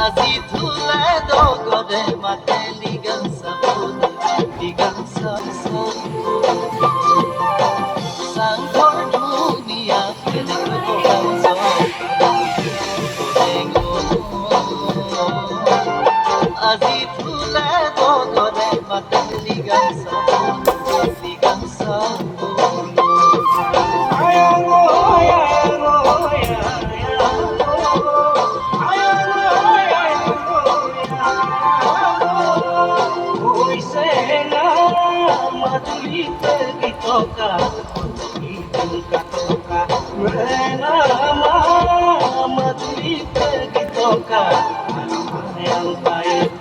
আজি ধুলে দগরে মাতে লিগাল সাবুন লিগাল সাবুন সাংঘর দুনিয়া ফেলে গোগাল আজি ধুলে দগরে মাতে লিগাল সাবুন লিগাল সাবুন Madulita gitoka, idungka toka, menama madulita gitoka, yang baik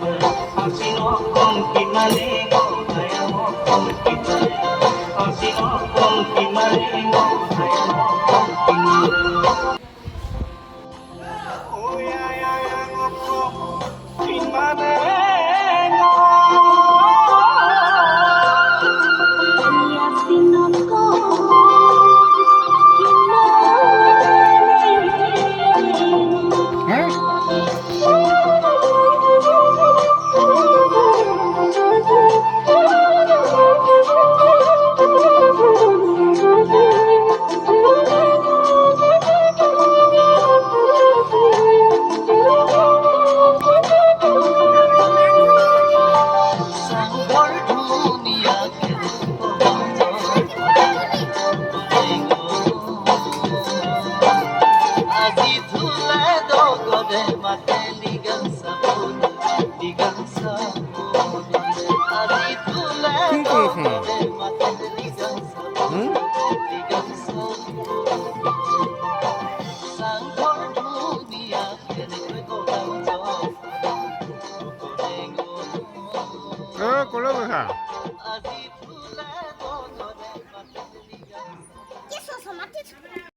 asino kong kimalingo, ayamo kong kimalingo, asino kong kimalingo, ayamo kong kimalingo. Oh ya ya ya ngoko, kimalingo. Mate